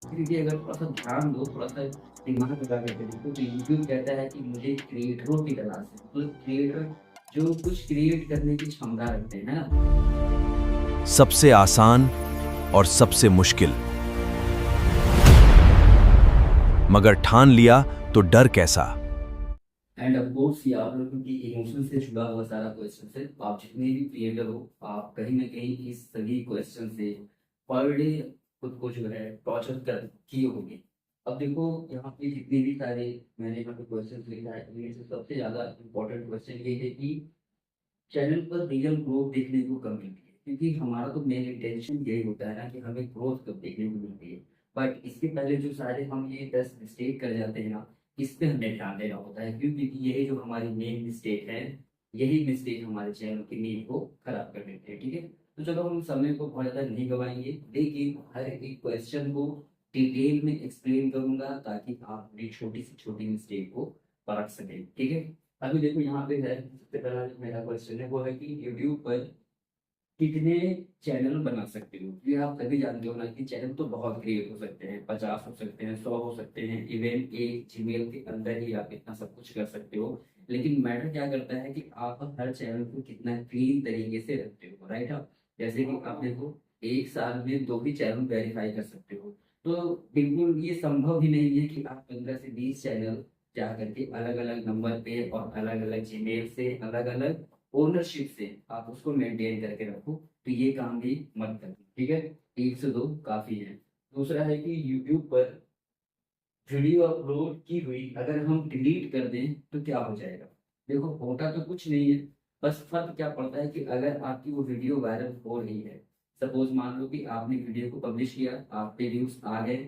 क्योंकि अगर थोड़ा-सा ध्यान दो, थोड़ा-सा दिमाग लगा करके देखो तो यूट्यूब कहता है कि मुझे क्रिएटरों की तलाश है। मतलब क्रिएटर जो कुछ क्रिएट करने की क्षमता रखते हैं, है ना? सबसे आसान और सबसे मुश्किल, मगर ठान लिया तो डर कैसा। एंड ऑफ कोर्स ये आप लोगों की इमोशन से जुड़ा हुआ सारा क्वेश्चन है। आप जितने भी क्रिएटर हो, आप कहीं न कहीं इस सभी क्वेश्चन से पर डे खुद को जो है टॉर्चर कर किए होंगे। अब देखो यहाँ पे जितने भी सारे मैंने यहाँ पे क्वेश्चन लिखा है, इनमें से सबसे ज़्यादा इम्पोर्टेंट क्वेश्चन ये है कि चैनल पर रियल ग्रोथ देखने को कब मिलती है? क्योंकि हमारा तो मेन इंटेंशन यही होता है ना कि हमें ग्रोथ कब देखने को मिलती है। बट इसके पहले जो सारे हम ये 10 मिस्टेक कर जाते हैं ना, इस पे हमें ध्यान देना होता है। क्यों? क्योंकि यही जो हमारी मेन मिस्टेक है, यही मिस्टेक हमारे चैनल की नींव को खराब कर देते हैं, ठीक है? तो चलो हम समय को बहुत ज़्यादा नहीं गवाएँगे, लेकिन हर एक क्वेश्चन को डिटेल में एक्सप्लेन करूँगा ताकि आप मेरी छोटी से छोटी मिस्टेक को परख सकें, ठीक है? अभी देखो यहाँ पे है, सबसे पहला जो मेरा क्वेश्चन है वो है कि यूट्यूब पर कितने चैनल बना सकते हो? ये आप सभी जानते हो ना कि चैनल तो बहुत क्रिएट हो सकते हैं, 50 हो सकते हैं, 100 हो सकते हैं, इवन एक जीमेल के अंदर ही आप इतना सब कुछ कर सकते हो। लेकिन मैटर क्या करता है कि आप हर चैनल को कितना क्लीन तरीके से रखते हो, राइट? आप जैसे कि आप देखो, एक साल में 2 ही चैनल वेरीफाई कर सकते हो। तो बिल्कुल ये संभव ही नहीं है कि आप 15 से 20 चैनल जा करके अलग-अलग नंबर पे और अलग-अलग जीमेल से, अलग-अलग ओनरशिप से आप उसको मेंटेन करके रखो, तो ये काम भी मत करना, ठीक है? 1 से 2 काफ़ी है। दूसरा है कि यूट्यूब पर वीडियो अपलोड की हुई अगर हम डिलीट कर दें, तो क्या हो जाएगा? देखो होता तो कुछ नहीं है, बस फ़र्क क्या पड़ता है कि अगर आपकी वो वीडियो वायरल हो रही है, सपोज़ मान लो कि आपने वीडियो को पब्लिश किया, आप पे व्यूज़ आ गए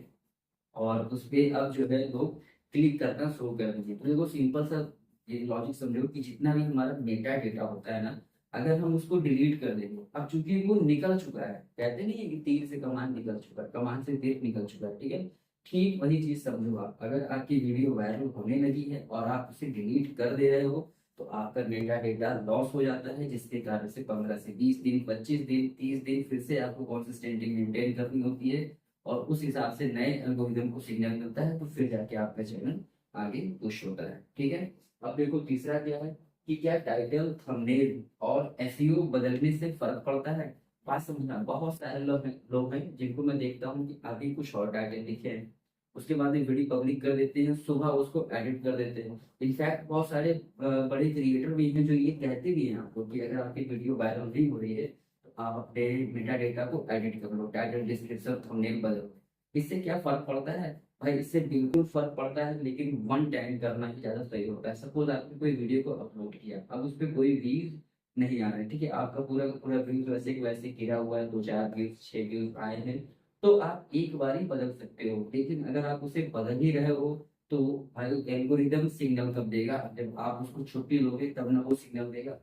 और उसपे अब जो है लोग क्लिक करना शुरू कर देंगे। तो देखो सिंपल सा ये लॉजिक समझो कि जितना भी हमारा मेटा डेटा होता है ना, अगर हम उसको डिलीट कर देंगे, अब चूँकि वो निकल चुका है, कहते नहीं है कि तीर से कमान निकल चुका है, कमान से तीर निकल चुका है, ठीक है? ठीक वही चीज़ समझो आप, अगर आपकी वीडियो वायरल होने लगी है और आप उसे डिलीट कर दे रहे हो, तो आपका मेटा डेटा लॉस हो जाता है, जिसके कारण से 15 से 20 दिन, 25 दिन, 30 दिन फिर से आपको कंसिस्टेंटली मेंटेन करनी होती है। और उस हिसाब से नए एल्गोरिदम को सिग्नल मिलता है, तो फिर जाके आपका चैनल आगे पुश होता है, ठीक है? अब देखो तीसरा क्या है कि क्या टाइटल, थंबनेल और एसईओ बदलने से फ़र्क पड़ता है? बात समझना, बहुत सारे लोग हैं जिनको मैं देखता हूँ कि अभी कुछ और टाइटल लिखे हैं, उसके बाद में वीडियो पब्लिक कर देते हैं, सुबह उसको एडिट कर देते हैं। इनफैक्ट बहुत सारे बड़े क्रिएटर भी हैं जो ये कहते भी हैं आपको कि अगर आपकी वीडियो वायरल नहीं हो रही है, आप अपने मेटा डेटा को एडिट कर लो, टाइटल, डिस्क्रिप्शन, थंबनेल बदल लो। इससे क्या फ़र्क पड़ता है? भाई इससे बिल्कुल फ़र्क पड़ता है, लेकिन वन टाइम करना ही ज़्यादा सही होता है। सपोज़ आपने कोई वीडियो को अपलोड किया, अब उसपे कोई व्यूज़ नहीं आ रहे हैं, ठीक है? आपका पूरा का पूरा व्यूज़ वैसे के वैसे गिरा हुआ है, 2-4 व्यूज़, 6 व्यूज़ आए हैं, तो आप एक बार ही बदल सकते हो। लेकिन अगर आप उसे बदल ही रहे हो, तो भाई एल्गोरिदम सिग्नल कब देगा? जब आप उसको छुट्टी लोगे तब ना वो सिग्नल देगा।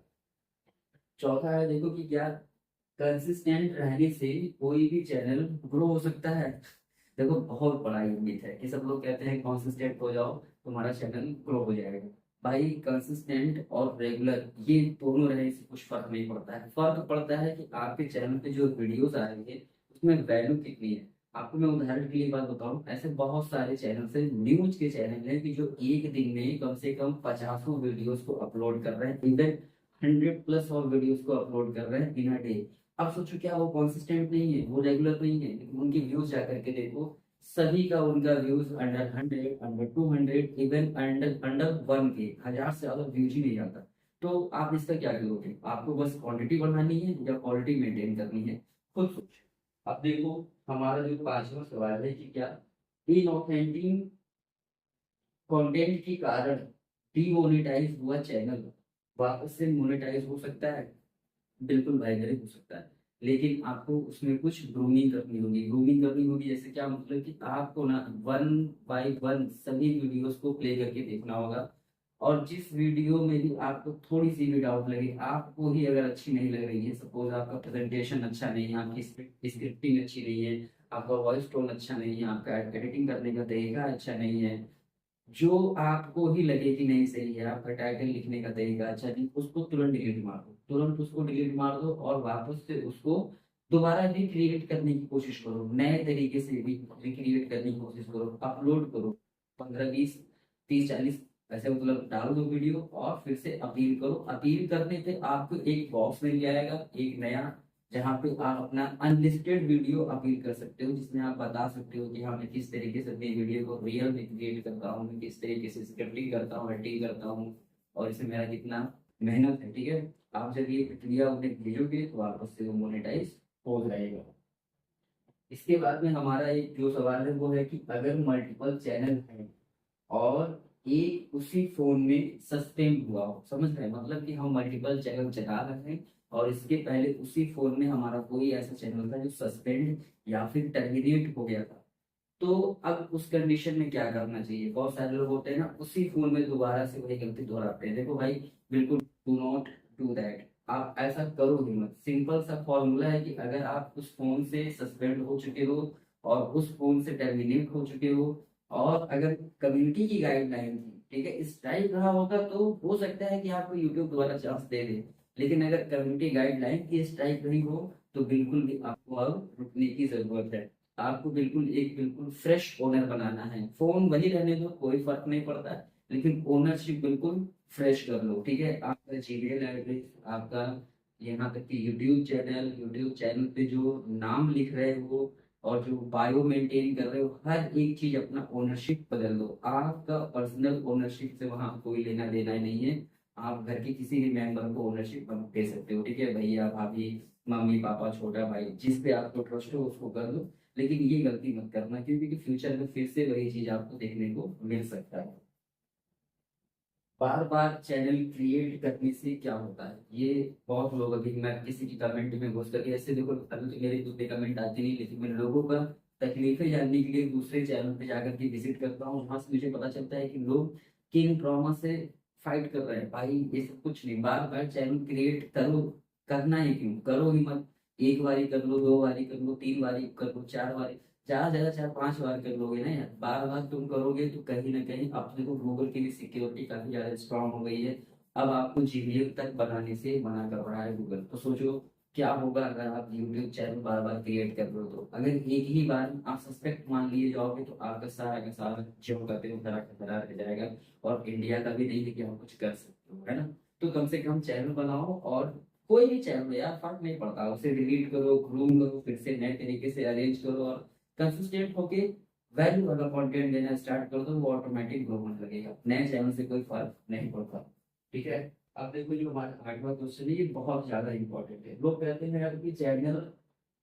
चौथा है देखो कि क्या कंसिस्टेंट रहने से कोई भी चैनल ग्रो हो सकता है? देखो बहुत बड़ा ये मिथ है कि सब लोग कहते हैं कंसिस्टेंट हो जाओ, तुम्हारा चैनल ग्रो हो जाएगा। भाई कंसिस्टेंट और रेगुलर ये दोनों रहने से कुछ फ़र्क नहीं पड़ता है। फ़र्क पड़ता है कि आपके चैनल पे जो वीडियोज़ आ रही है, उसमें वैल्यू कितनी है। आपको मैं उदाहरण के लिए बात बताऊँ, ऐसे बहुत सारे चैनल्स हैं, न्यूज़ के चैनल हैं कि जो एक दिन में कम से कम पचासों वीडियोज़ को अपलोड कर रहे हैं। इवन 100 प्लस और वीडियोज़ को अपलोड कर रहे हैं इन अ डे। अब सोचो क्या वो कंसिस्टेंट नहीं है, वो रेगुलर नहीं है, लेकिन उनके व्यूज़ जा करके देखो, सभी का उनका views under 100, under 200, even under under 1 के, 1000 से ज़्यादा व्यूज़ ही नहीं आता। तो आप इसका क्या करोगे? आपको बस क्वांटिटी बढ़ानी है या क्वालिटी मेंटेन करनी है? खुद सोचो। अब देखो हमारा जो 5वां सवाल है कि क्या इनऑथेंटिक कंटेंट के कारण डीमोनेटाइज हुआ चैनल वापस से मोनेटाइज हो सकता है? बिल्कुल भाई मेरे हो सकता है। लेकिन आपको उसमें कुछ ग्रूमिंग करनी होगी। ग्रूमिंग करनी होगी जैसे क्या मतलब कि आपको ना 1 बाय 1 सभी वीडियोज़ को प्ले करके देखना होगा और जिस वीडियो में भी आपको थोड़ी-सी भी डाउट लगे, आपको ही अगर अच्छी नहीं लग रही है, सपोज़ आपका प्रेज़ेंटेशन अच्छा नहीं है, आपकी स्क्रिप्टिंग अच्छी नहीं है, आपका वॉइस टोन अच्छा नहीं है, आपका एडिटिंग करने का तरीका अच्छा नहीं है, जो आपको ही लगे कि नहीं सही है, आपका टाइटल लिखने का तरीका अच्छा नहीं, उसको तुरंत डिलीट मार दो। तुरंत उसको डिलीट मार दो और वापस से उसको दोबारा रिक्रिएट करने की कोशिश करो, नए तरीके से रिक्रिएट करने की कोशिश करो, अपलोड करो 15 20 30 40 ऐसे मतलब डाल दो वीडियो और फिर से अपील करो। अपील करने पे आपको एक बॉक्स मिल जाएगा एक नया, जहाँ पे आप अपना अनलिस्टेड वीडियो अपील कर सकते हो, जिसमें आप बता सकते हो कि हाँ मैं किस तरीके से अपनी वीडियो को रियल में क्रिएट करता हूँ, मैं किस तरीके से स्क्रिप्टिंग करता हूँ, एडिटिंग करता हूँ और इसमें मेरा कितना मेहनत है। ठीक है, आप जब ये प्रक्रिया उन्हें भेजोगे तो आप उससे मोनेटाइज हो जाएगा। इसके बाद में हमारा एक जो सवाल है वो है कि अगर मल्टीपल चैनल हैं और एक उसी फोन में सस्पेंड हुआ हो, समझ रहे हैं मतलब कि हम मल्टीपल चैनल चला रहे हैं और इसके पहले उसी फोन में हमारा कोई ऐसा चैनल था जो सस्पेंड या फिर टर्मिनेट हो गया था, तो अब उस कंडीशन में क्या करना चाहिए। बहुत सारे लोग होते हैं ना उसी फोन में दोबारा से वही गलती दोहराते हैं। देखो भाई, बिल्कुल डू नॉट डू दैट, आप ऐसा करो ही मत। सिंपल सा फॉर्मूला है कि अगर आप उस फोन से सस्पेंड हो चुके हो और उस फोन से टर्मिनेट हो चुके हो और अगर कम्युनिटी की गाइडलाइन थी, ठीक है, इस टाइप रहा होगा तो हो सकता है कि आपको यूट्यूब दोबारा चांस दे दे। लेकिन अगर कम्युनिटी गाइडलाइन की इस टाइप नहीं हो तो बिल्कुल भी आपको अब रुकने की जरूरत है। आपको बिल्कुल फ्रेश ओनर बनाना है। फोन वही रहने दो, कोई फर्क नहीं पड़ता है, लेकिन ओनरशिप बिल्कुल फ्रेश कर लो। ठीक है, आपका जीमेल एड्रेस, आपका यहाँ तक कि यूट्यूब चैनल पे जो नाम लिख रहे हो और जो बायो मेंटेन कर रहे हो, हर एक चीज अपना ओनरशिप बदल लो। आपका पर्सनल ओनरशिप से वहां कोई लेना देना नहीं है। आप घर के किसी भी मेंबर को ओनरशिप दे सकते हो। ठीक है, भैया भाभी मम्मी पापा छोटा भाई जिस पे आपको ट्रस्ट हो उसको कर दो, लेकिन ये गलती मत करना क्योंकि फ्यूचर में फिर से वही चीज आपको देखने को मिल सकता है। बार बार चैनल क्रिएट करने से क्या होता है, ये बहुत लोग, अभी मैं किसी की कमेंट में घुस करके ऐसे देखो, अभी तो मेरे दूसरे कमेंट आते नहीं, लेकिन मैं लोगों का तकलीफें जानने के लिए दूसरे चैनल पे जाकर के विजिट करता हूँ। वहां से मुझे पता चलता है कि लोग किन ट्रॉमा से फाइट कर रहे हैं। भाई ये सब कुछ नहीं, बार बार चैनल क्रिएट करो, करना ही क्यों, करो ही मत। एक बारी कर लो, दो बारी कर लो, तीन बारी कर लो, चार बारी, ज्यादा से ज्यादा 4 5 बार कर लोगे ना यार। बार बार तुम करोगे तो कहीं ना कहीं, अब देखो गूगल की भी सिक्योरिटी काफी ज्यादा स्ट्रांग हो गई है। अब आपको जीमेल तक बनाने से मना कर रहा है गूगल। तो सोचो क्या होगा अगर आप यूट्यूब चैनल बार बार क्रिएट कर रहे हो। तो अगर एक ही बार में आप सस्पेक्ट मान लिए जाओगे तो आपका सारा का सारा जो कहते हो खरा खतरा रह जाएगा और इंडिया का भी नहीं, लेकिन आप कुछ कर सकते हो, है ना। तो कम से कम चैनल बनाओ, और कोई भी चैनल यार फर्क नहीं पड़ता, उसे डिलीट करो, ग्रूम करो, फिर से नए तरीके से अरेंज करो और कंसिस्टेंट होके वैल्यू वाला कंटेंट देना स्टार्ट कर दो, वो ऑटोमेटिक ग्रो होने लगेगा। नए चैनल से कोई फर्क नहीं पड़ता। ठीक है, अब देखो जो हमारा 8वां क्वेश्चन है ये बहुत ज्यादा इंपॉर्टेंट है। लोग कहते हैं यार कि चैनल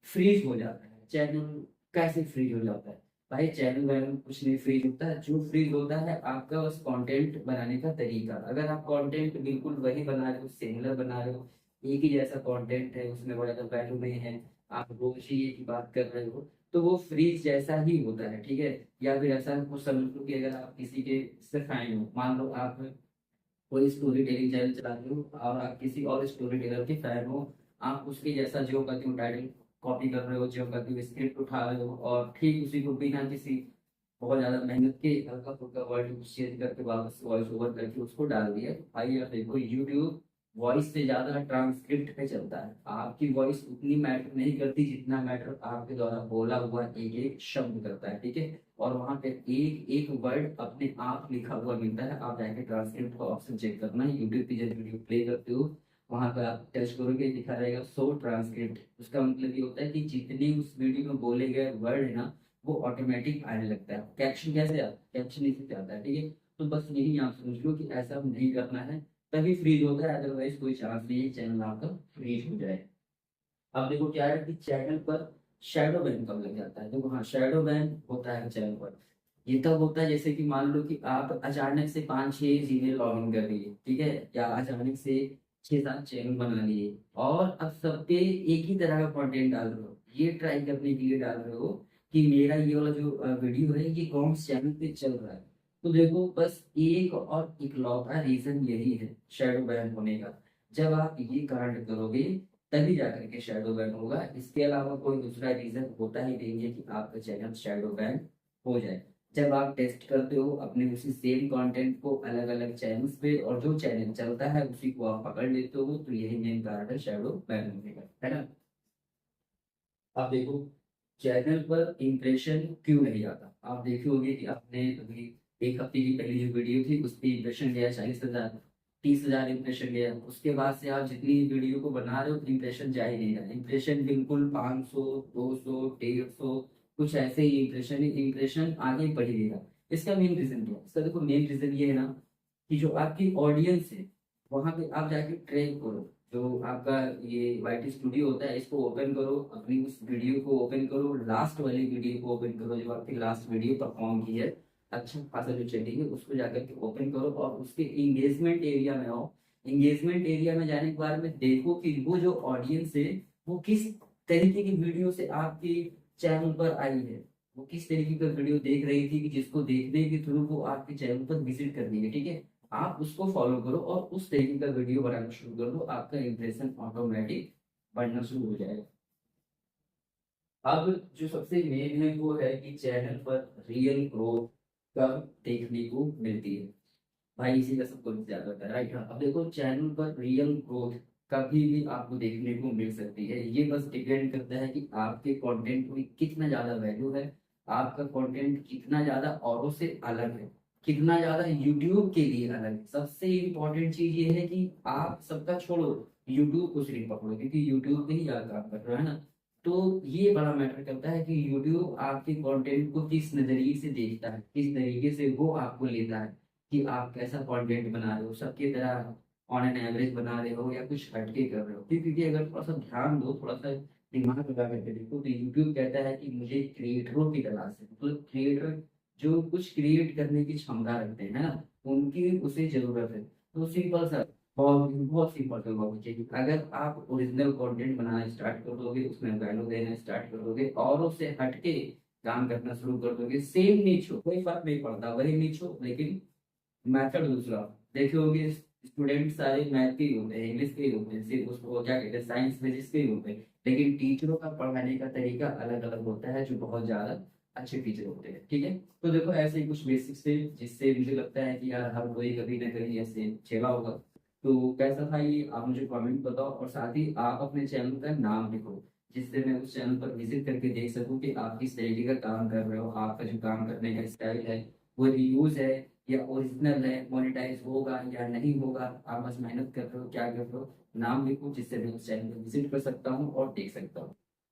फ्रीज हो जाता है, चैनल कैसे फ्रीज हो जाता है। भाई चैनल वैनल कुछ नहीं फ्रीज होता है, जो फ्रीज होता है आपका बस कंटेंट बनाने का तरीका। अगर आप कंटेंट बिल्कुल वही बना रहे हो, सिमिलर बना रहे हो, एक ही जैसा कंटेंट है, उसमें बड़ा ज्यादा वैल्यू नहीं है, आप रोज ही एक ही बात कर रहे हो, तो वो फ्रीज जैसा ही होता है। ठीक है, या फिर ऐसा कुछ समझ लो कि अगर आप किसी के सिर्फ फैन हो, मान लो आप कोई स्टोरी टेलिंग चैनल चलाते हो और आप किसी और स्टोरी टेलर के फैन हो, आप उसके जैसा जो कहते हो टाइटल कॉपी कर रहे हो, जो कहते हो स्क्रिप्ट उठा रहे हो और ठीक उसी को बिना किसी बहुत ज्यादा मेहनत के हल्का फुल्का वर्ड चेंज करके वापस वॉइस ओवर करके उसको डाल दिया। भाई यार देखो, यूट्यूब वॉइस से ज्यादा ट्रांसक्रिप्ट पे चलता है। आपकी वॉइस उतनी मैटर नहीं करती जितना मैटर आपके द्वारा बोला हुआ एक एक शब्द करता है। ठीक है, और वहां पे एक एक वर्ड अपने आप लिखा हुआ मिलता है। आप जाके ट्रांसक्रिप्ट का ऑप्शन चेक करना, यूट्यूब पे जब वीडियो प्ले करते हो वहां पे आप टच करोगे, लिखा रहेगा शो ट्रांसक्रिप्ट। उसका मतलब ये होता है कि जितने उस वीडियो में बोले गए वर्ड है ना, वो ऑटोमेटिक आने लगता है। कैप्शन कैसे आता है, कैप्शन इसी से आता है। ठीक है, तो बस यही आप समझ लो कि ऐसा नहीं करना है, तभी फ्रीज होता है, अदरवाइज कोई चांस नहीं है चैनल आपका फ्रीज हो जाए। अब देखो क्या है कि चैनल पर शैडो बैन कब लग जाता है। देखो हाँ, शैडो बैन होता है चैनल पर। ये तब होता है जैसे कि मान लो कि आप अचानक से 5 6 जीमेल लॉग इन कर लिए, ठीक है, या अचानक से 6 7 चैनल बना लिए और अब सब पे एक ही तरह का कंटेंट डाल रहे हो। ये ट्राई करने के लिए डाल रहे हो कि मेरा ये वाला जो वीडियो है ये कौन से चैनल पे चल रहा है। तो देखो बस एक और इकलौता रीजन यही है शैडो बैन होने का। जब आप ये कांड करोगे तभी जाकर के शैडो बैन होगा। इसके अलावा कोई दूसरा रीजन होता ही नहीं है कि आपका चैनल शैडो बैन हो जाए। जब आप टेस्ट करते हो अपने उसी सेम कंटेंट को अलग अलग चैनल्स पे और जो चैनल चलता है उसी को आप पकड़ लेते हो, तो यही मेन कारण है शैडो बैन होने का, है ना। आप देखो चैनल पर इम्प्रेशन क्यों नहीं आता। आप देखे होंगे कि आपने अभी एक हफ्ते की पहली जो वीडियो थी उस पर इम्प्रेशन गया 40,000, 30,000 इम्प्रेशन गया। उसके बाद से आप जितनी वीडियो को बना रहे हो इम्प्रेशन जा ही नहीं रहा। इम्प्रेशन बिल्कुल 500, 200, 150 कुछ ऐसे ही इम्प्रेशन है। इम्प्रेशन आगे बढ़ ही नहीं रहा। इसका मेन रीजन क्या है? इसका देखो मेन रीजन ये है ना कि जो आपकी ऑडियंस है वहां पे आप जाके ट्रैक करो। जो आपका ये वाईटी स्टूडियो होता है इसको ओपन करो, अपनी उस वीडियो को ओपन करो, लास्ट वाली वीडियो को ओपन करो जो आपकी लास्ट वीडियो परफॉर्म की है अच्छा खासा जो चली है उसको जाकर के ओपन करो और उसके इंगेजमेंट एरिया में आओ। इंगेजमेंट एरिया में जाने के बाद में देखो कि वो जो ऑडियंस है वो किस तरीके की वीडियो से आपके चैनल पर आई है। वो किस तरीके का वीडियो देख रही थी कि जिसको देखने के थ्रू वो आपके चैनल पर विजिट कर रही है। ठीक है, आप उसको फॉलो करो और उस तरीके का वीडियो बनाना शुरू कर दो, आपका इंप्रेशन ऑटोमेटिक बढ़ना शुरू हो जाएगा। अब जो सबसे मेन है वो है कि चैनल पर रियल ग्रोथ कब देखने को मिलती है। भाई इसी का सबको ज्यादा होता है, राइट। हाँ, अब देखो चैनल पर रियल ग्रोथ कभी भी आपको देखने को मिल सकती है। ये बस डिपेंड करता है कि आपके कंटेंट में कितना ज्यादा वैल्यू है, आपका कंटेंट कितना ज्यादा औरों से अलग है, कितना ज्यादा यूट्यूब के लिए अलग है। सबसे इम्पोर्टेंट चीज ये है कि आप सबका छोड़ो, यूट्यूब को सिर्फ पकड़ो क्योंकि यूट्यूब पे ही ज्यादा काम कर रहा है ना। तो ये बड़ा मैटर करता है कि यूट्यूब आपके कंटेंट को किस नजरिए से देखता है, किस तरीके से वो आपको लेता है कि आप कैसा कंटेंट बना रहे हो, सबकी तरह ऑन एन एवरेज बना रहे हो या कुछ हटके कर रहे हो। क्योंकि अगर थोड़ा सा ध्यान दो, थोड़ा सा दिमाग लगा करके देखो तो यूट्यूब कहता है कि मुझे क्रिएटरों की तलाश है। तो क्रिएटर जो कुछ क्रिएट करने की क्षमता रखते हैं ना उनकी उसे जरूरत है। तो सिंपल सा, बहुत बहुत सिंपल सा होगा कि अगर आप ओरिजिनल कंटेंट बनाना स्टार्ट कर दोगे, उसमें वैल्यू देना स्टार्ट कर दोगे और उससे हटके काम करना शुरू कर दोगे, सेम नीच हो कोई फर्क नहीं पड़ता, वही नीच हो लेकिन मेथड दूसरा। देखे होंगे स्टूडेंट सारे मैथ के ही होते हैं, इंग्लिश के ही होते हैं, सिर्फ उसको क्या कहते हैं साइंस फिजिक्स के ही होते हैं। लेकिन टीचरों का पढ़ाने का तरीका अलग अलग होता है जो बहुत ज्यादा अच्छे टीचर होते हैं। ठीक है, तो देखो ऐसे ही कुछ बेसिक्स थे जिससे मुझे लगता है कि यार हर कोई कभी ना कहीं ऐसे झेला होगा। तो कैसा था ये आप मुझे कमेंट बताओ और साथ ही आप अपने चैनल का नाम लिखो जिससे मैं उस चैनल पर विजिट करके देख सकूं कि आप किस तरीके का काम कर रहे हो, आपका जो काम करने का स्टाइल है वो रीयूज है या ओरिजिनल है, मोनेटाइज होगा या नहीं होगा, आप बस मेहनत कर रहे हो क्या कर रहे हो। नाम लिखो जिससे मैं उस चैनल पर विजिट कर सकता हूँ और देख सकता हूँ।